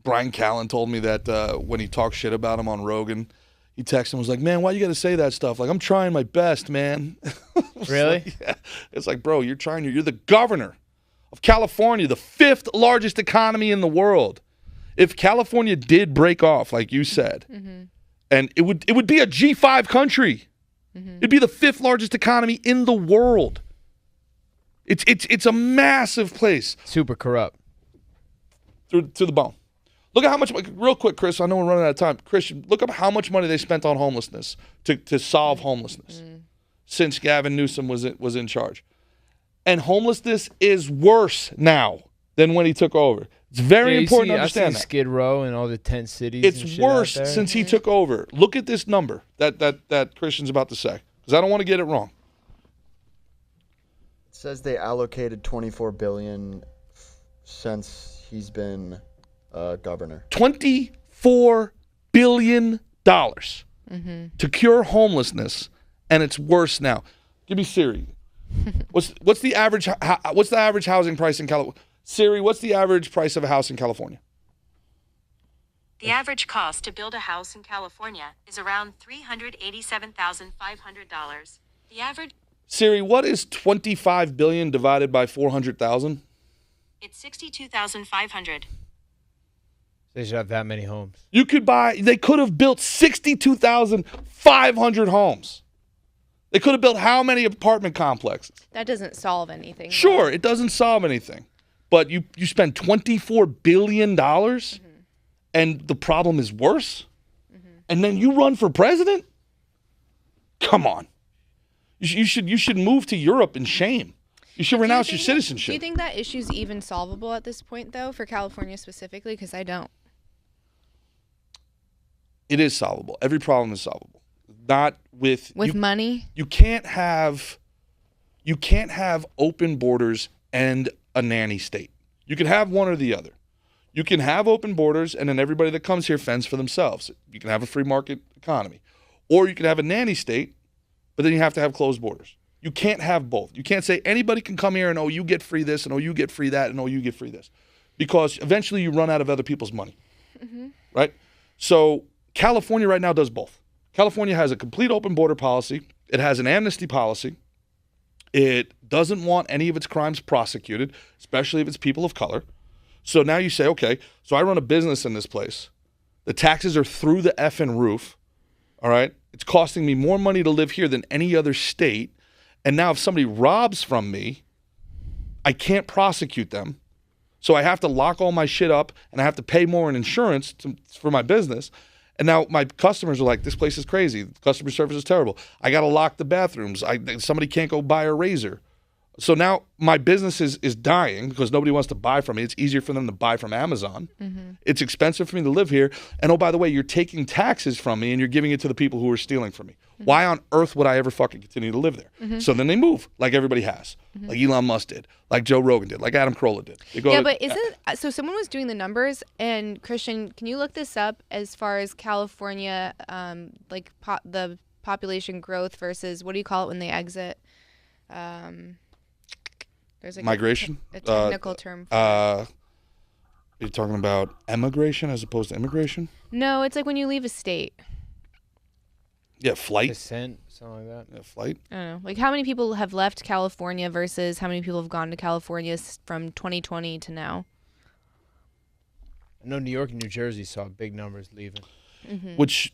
Brian Callen told me that when he talked shit about him on Rogan, he texted him and was like, man, why you got to say that stuff? Like, I'm trying my best, man. Really? Like, yeah. It's like, bro, you're the governor of California, the 5th largest economy in the world. If California did break off, like you said, and it would be a G5 country. It'd be the 5th largest economy in the world. It's a massive place. Super corrupt. To the bone. Look at how much, real quick, Chris, I know we're running out of time. Chris, look up how much money they spent on homelessness to solve homelessness since Gavin Newsom was in charge. And homelessness is worse now than when he took over. It's very important to understand that. Skid Row and all the tent cities. It's worse since he took over. Look at this number that Christian's about to say, because I don't want to get it wrong. It says they allocated $24 billion since he's been governor. $24 billion to cure homelessness, and it's worse now. Give me Siri. What's the average housing price in California? Siri, what's the average price of a house in California? The average cost to build a house in California is around $387,500. The average... Siri, what is 25 billion divided by 400,000? It's 62,500. They should have that many homes. They could have built 62,500 homes. They could have built how many apartment complexes? That doesn't solve anything. Sure, it doesn't solve anything. But you spend $24 billion and the problem is worse? And then you run for president? Come on. You should move to Europe in shame. You should renounce your citizenship. Do you think that issue's even solvable at this point, though, for California specifically? Because I don't. It is solvable. Every problem is solvable. Not with money. You can't have open borders and a nanny state. You can have one or the other. You can have open borders and then everybody that comes here fends for themselves. You can have a free market economy. Or you can have a nanny state, but then you have to have closed borders. You can't have both. You can't say anybody can come here and, oh, you get free this, and oh, you get free that, and oh, you get free this. Because eventually you run out of other people's money, right? So California right now does both. California has a complete open border policy. It has an amnesty policy. It doesn't want any of its crimes prosecuted, especially if it's people of color. So now you say, okay, so I run a business in this place. The taxes are through the effing roof, all right? It's costing me more money to live here than any other state. And now if somebody robs from me, I can't prosecute them. So I have to lock all my shit up and I have to pay more in insurance for my business. And now my customers are like, this place is crazy. Customer service is terrible. I got to lock the bathrooms. Somebody can't go buy a razor. So now my business is dying because nobody wants to buy from me. It's easier for them to buy from Amazon. It's expensive for me to live here. And oh, by the way, you're taking taxes from me and you're giving it to the people who are stealing from me. Why on earth would I ever fucking continue to live there? So then they move like everybody has. Like Elon Musk did, like Joe Rogan did, like Adam Carolla did. So someone was doing the numbers, and Christian, can you look this up as far as California, the population growth versus, what do you call it when they exit? There's like migration? A technical term for are you talking about emigration as opposed to immigration? No, it's like when you leave a state. Yeah, flight. Descent, something like that. Yeah, flight. I don't know. Like how many people have left California versus how many people have gone to California from 2020 to now? I know New York and New Jersey saw big numbers leaving. Which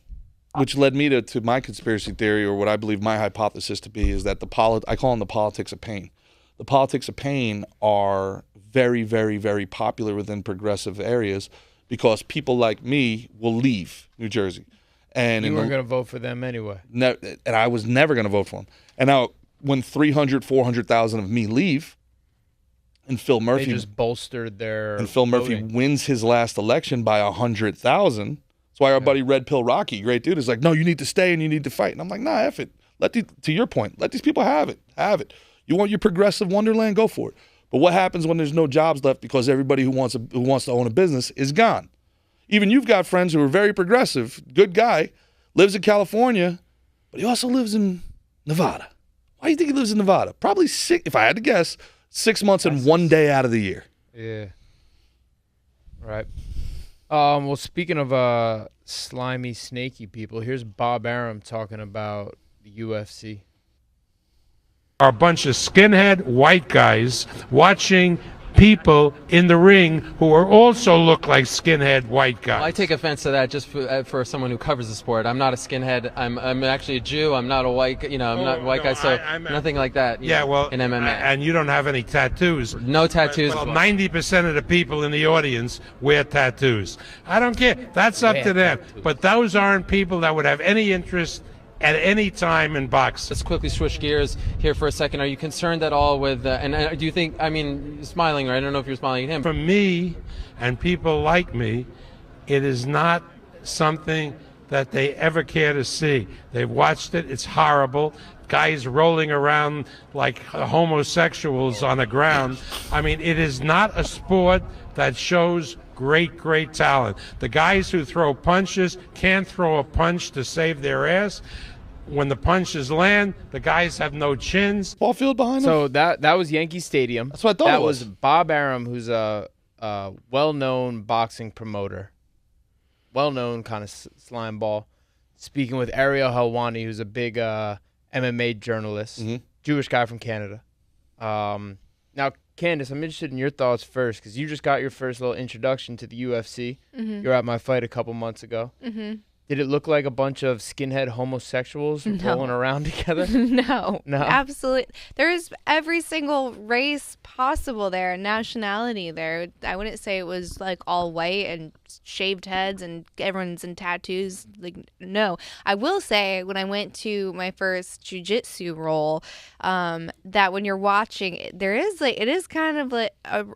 led me to my conspiracy theory, or what I believe my hypothesis to be, is that I call them the politics of pain. The politics of pain are very, very, very popular within progressive areas because people like me will leave New Jersey. And you weren't going to vote for them anyway. And I was never going to vote for them. And now when 400,000 of me leave, and Phil Murphy they just bolstered their and Phil Murphy voting. wins his last election by 100,000. That's why our buddy Red Pill Rocky, great dude, is like, no, you need to stay and you need to fight. And I'm like, nah, F it. To your point, let these people have it. Have it. You want your progressive wonderland? Go for it. But what happens when there's no jobs left because everybody who wants to own a business is gone? Even you've got friends who are very progressive, good guy, lives in California, but he also lives in Nevada. Why do you think he lives in Nevada? Probably if I had to guess, 6 months and 1 day out of the year. Yeah. Right. Well, speaking of slimy, snaky people, here's Bob Arum talking about the UFC. Are a bunch of skinhead white guys watching people in the ring who are also look like skinhead white guys. Well, I take offense to that just for someone who covers the sport. I'm not a skinhead. I'm actually a Jew. I'm not a white, I'm not a white guy, so nothing like that. Yeah, well, in MMA. And you don't have any tattoos. No tattoos. Well, 90% of the people in the audience wear tattoos. I don't care. That's up to them. But those aren't people that would have any interest at any time in boxing. Let's quickly switch gears here for a second. Are you concerned at all with, and do you think, you're smiling, right? I don't know if you're smiling at him. For me and people like me, it is not something that they ever care to see. They've watched it. It's horrible. Guys rolling around like homosexuals on the ground. It is not a sport that shows great talent. The guys who throw punches can't throw a punch to save their ass. When the punches land, the guys have no chins. Ball field behind them. So that was Yankee Stadium. That's what I thought that it was. Bob Arum, who's a well-known boxing promoter. well-known kind of slime ball, speaking with Ariel Helwani, who's a big MMA journalist, Jewish guy from Canada. Now, Candice, I'm interested in your thoughts first because you just got your first little introduction to the UFC. You were at my fight a couple months ago. Did it look like a bunch of skinhead homosexuals rolling around together? No, No? absolutely. There's every single race possible there, nationality there. I wouldn't say it was like all white and shaved heads and everyone's in tattoos. Like, no. I will say when I went to my first jiu-jitsu roll, that when you're watching, there is like, it is kind of like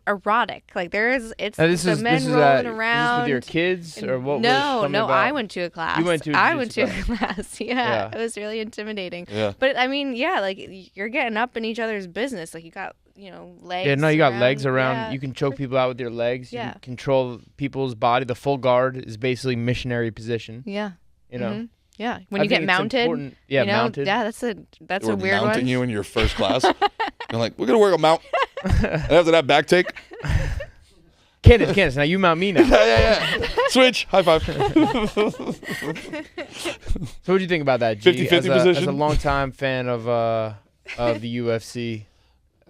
erotic. Like it's the men rolling around. Is this with your kids or what? No, about? I went to a class. You went to a I went to a jiu-jitsu class. Yeah, it was really intimidating. Yeah. But I mean, yeah, like you're getting up in each other's business. Like you got, legs. Yeah, no, you got legs around. Yeah. You can choke people out with your legs. Yeah. You can control people's body. The full guard is basically missionary position. Yeah. You know. Yeah. When I you get think it's mounted. important. Yeah, mounted. Yeah, that's They a were weird mounting one. you in your first class. You're like, we're gonna work a mount. And after that back take. Candice, now you mount me now. Yeah. Switch. High five. So what do you think about that, G? 50-50 as position? a longtime fan of the UFC.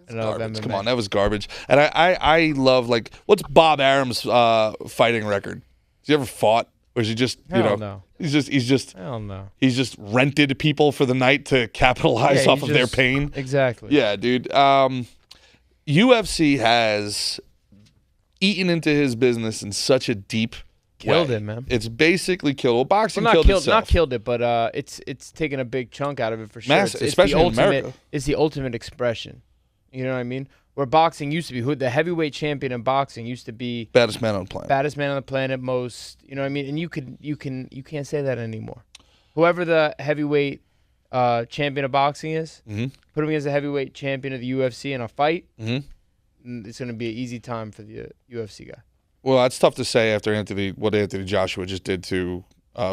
And of Garbage. MMA. Come on, that was garbage. And I love, like, what's Bob Arum's fighting record? Has he ever fought? Or is he just, No. He's just Hell no. He's just rented people for the night to capitalize off of their pain. Exactly. Yeah, dude. UFC has eaten into his business in such a deep Killed way. it, man. It's basically killed. Well, boxing Well, killed itself. Not killed it, but it's taken a big chunk out of it for sure. Massive, It's especially the in ultimate, America. It's the ultimate expression. You know what I mean? Where boxing used to be, the heavyweight champion in boxing used to be baddest man on the planet. Baddest man on the planet, most. You know what I mean? And you can't say that anymore. Whoever the heavyweight champion of boxing is, put him as a heavyweight champion of the UFC in a fight. It's going to be an easy time for the UFC guy. Well, that's tough to say after what Anthony Joshua just did to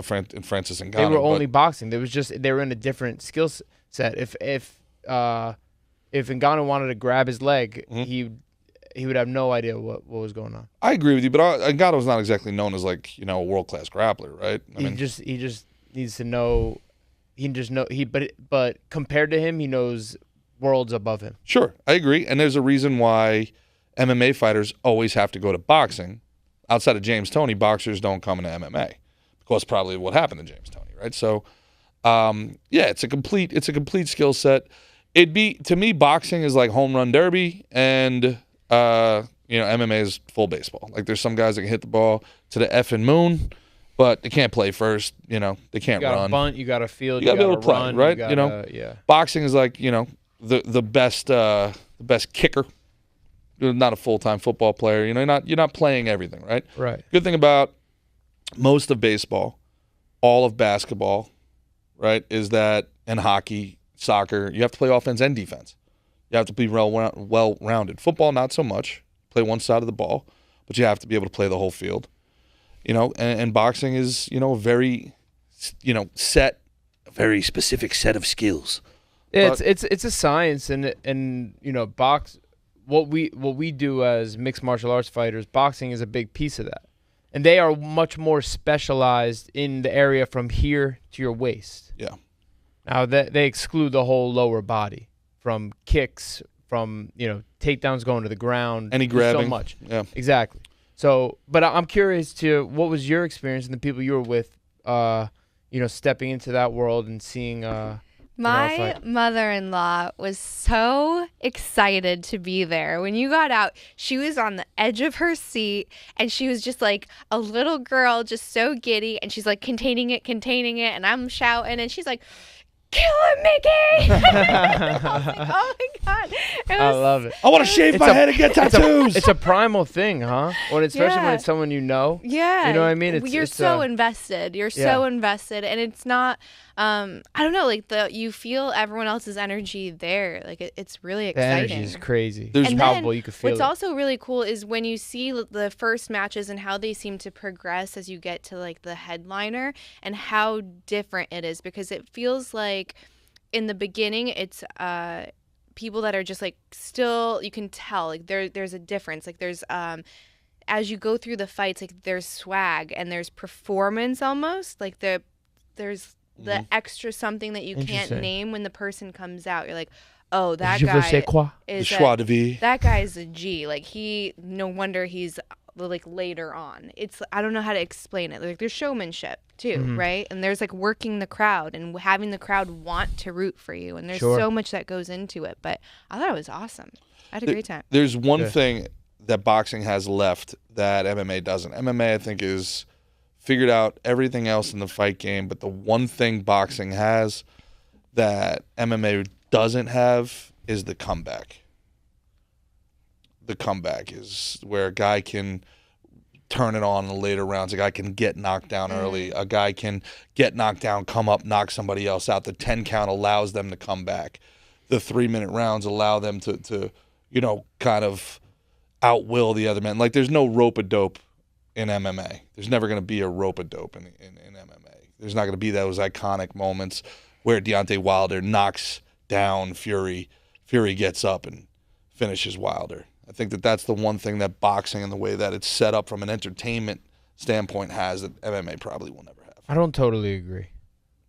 Francis Ngannou. They were only boxing. They were in a different skill set. If Ngannou wanted to grab his leg, he would have no idea what was going on. I agree with you, but Ngannou's not exactly known as a world-class grappler, right? He just needs to know. But compared to him, he knows worlds above him. Sure, I agree, and there's a reason why MMA fighters always have to go to boxing. Outside of James Toney, boxers don't come into MMA because probably what happened to James Toney, right? So, it's a complete skill set. To me, boxing is like home run derby, and MMA is full baseball. Like there's some guys that can hit the ball to the effing moon, but they can't play first. They can't You got run. to bunt. You got to field. You got to be able to play, run, right? Yeah. Boxing is like the best kicker. You're not a full-time football player. You're not playing everything, right? Right. Good thing about most of baseball, all of basketball, right, is that in hockey, soccer, you have to play offense and defense. You have to be well-rounded. Football, not so much. Play one side of the ball, but you have to be able to play the whole field. And boxing is, a very, a very specific set of skills. Yeah, it's a science, and what we do as mixed martial arts fighters, boxing is a big piece of that. And they are much more specialized in the area from here to your waist. Yeah. Now they exclude the whole lower body from kicks, from takedowns going to the ground. Any grabbing. So much. Yeah. Exactly. So, but I'm curious to what was your experience and the people you were with, stepping into that world and seeing. My mother-in-law was so excited to be there. When you got out, she was on the edge of her seat, and she was just like a little girl, just so giddy, and she's like containing it, and I'm shouting, and she's like, "Kill him, Mickey!" I was like, oh my God. I love it. I want to shave my head and get tattoos. It's a primal thing, huh? Especially when it's someone you know. Yeah. You know what I mean? You're so invested. You're so invested. And it's not, I don't know, you feel everyone else's energy there. Like, it's really exciting. The energy is crazy. There's palpable. You can feel what's it. also really cool is when you see the first matches and how they seem to progress as you get to, the headliner and how different it is. Because it feels like in the beginning, it's people that are just, still, you can tell, there's a difference. There's as you go through the fights, like there's swag and there's performance almost. Like there's the extra something that you can't name when the person comes out. You're like, oh, that guy is that guy's a G. Like no wonder he's like later on. I don't know how to explain it. Like there's showmanship too, right? And there's like working the crowd and having the crowd want to root for you. And there's so much that goes into it. But I thought it was awesome. I had a great time. There's one thing that boxing has left that MMA doesn't. MMA, I think, is figured out everything else in the fight game, but the one thing boxing has that MMA doesn't have is the comeback. The comeback is where a guy can turn it on in the later rounds. A guy can get knocked down early. A guy can get knocked down, come up, knock somebody else out. The 10 count allows them to come back. The 3-minute rounds allow them to kind of outwill the other man. Like there's no rope-a-dope in MMA. There's never going to be a rope-a-dope in MMA. There's not going to be those iconic moments where Deontay Wilder knocks down Fury. Fury gets up and finishes Wilder. I think that's the one thing that boxing and the way that it's set up from an entertainment standpoint has that MMA probably will never have. I don't totally agree.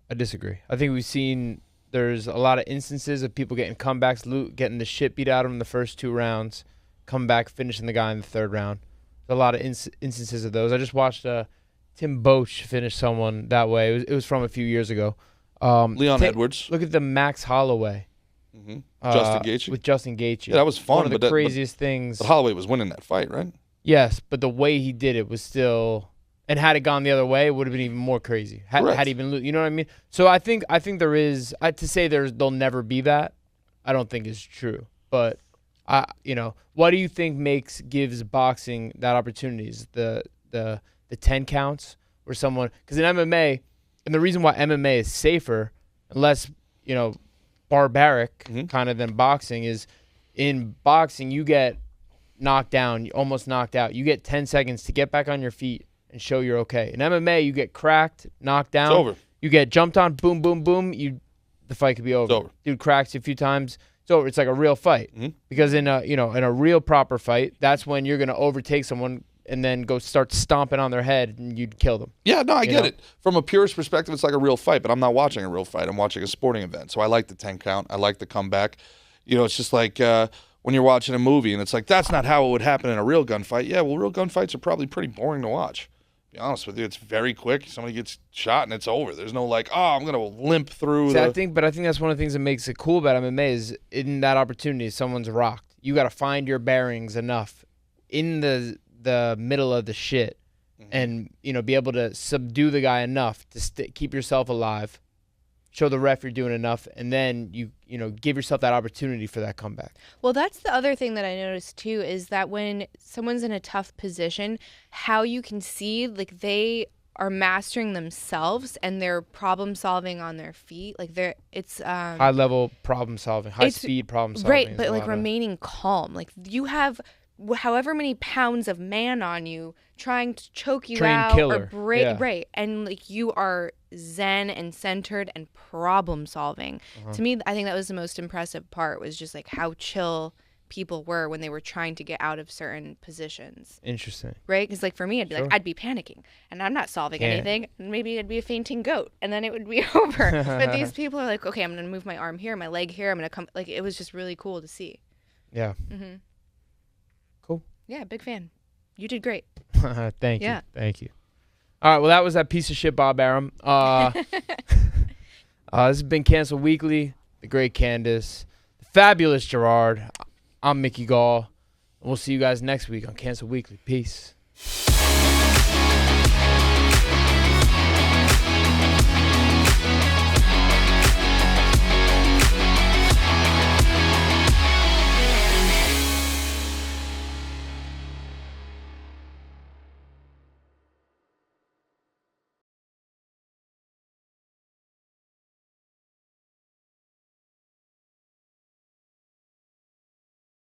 I disagree. I think we've seen there's a lot of instances of people getting comebacks, getting the shit beat out of them in the first 2 rounds, come back, finishing the guy in the 3rd round. There's a lot of instances of those. I just watched Tim Boetsch finish someone that way. It was from a few years ago. Leon Edwards. Look at the Max Holloway. Justin Gaethje? With Justin Gaethje. Yeah, that was fun. One of the craziest things. But Holloway was winning that fight, right? Yes, but the way he did it was still, and had it gone the other way, it would have been even more crazy. Had he been, you know what I mean? So I think there is, to say there'll never be that, I don't think is true. But what do you think gives boxing that opportunity? Is the 10 counts where someone, because in MMA, and the reason why MMA is safer and less, barbaric kind of than boxing is in boxing you get knocked down, almost knocked out. You get 10 seconds to get back on your feet and show you're okay. In MMA, you get cracked, knocked down. It's over. You get jumped on, boom, boom, boom. The fight could be over. It's over. Dude cracks you a few times. It's over. It's like a real fight. Because in a real proper fight, that's when you're gonna overtake someone and then go start stomping on their head and you'd kill them. Yeah, no, I get it. From a purist perspective, it's like a real fight, but I'm not watching a real fight. I'm watching a sporting event. So I like the 10 count. I like the comeback. It's just like when you're watching a movie and it's like, that's not how it would happen in a real gunfight. Yeah, well, real gunfights are probably pretty boring to watch. To be honest with you, it's very quick. Somebody gets shot and it's over. There's no like, I'm going to limp through. I think that's one of the things that makes it cool about MMA is in that opportunity, someone's rocked. You got to find your bearings enough in the middle of the shit and be able to subdue the guy enough to keep yourself alive, show the ref you're doing enough, and then you give yourself that opportunity for that comeback. Well, that's the other thing that I noticed too, is that when someone's in a tough position, how you can see like they are mastering themselves and they're problem solving on their feet. Like it's high level problem solving, high speed problem solving. Right, but like remaining calm. Like you have however many pounds of man on you trying to choke you out killer. Or break, right, and like you are zen and centered and problem solving. To me, I think that was the most impressive part, was just like how chill people were when they were trying to get out of certain positions. Interesting. Right? Because like for me, I'd be like, I'd be panicking and I'm not solving anything. Maybe I'd be a fainting goat and then it would be over. But these people are like, okay, I'm going to move my arm here, my leg here. I'm going to come. Like it was just really cool to see. Yeah. Cool. Yeah, big fan. You did great. Thank you. Thank you. All right, well, that was that piece of shit, Bob Arum. This has been Cancel Weekly, the great Candice, the fabulous Gerard. I'm Mickey Gall. And we'll see you guys next week on Cancel Weekly. Peace.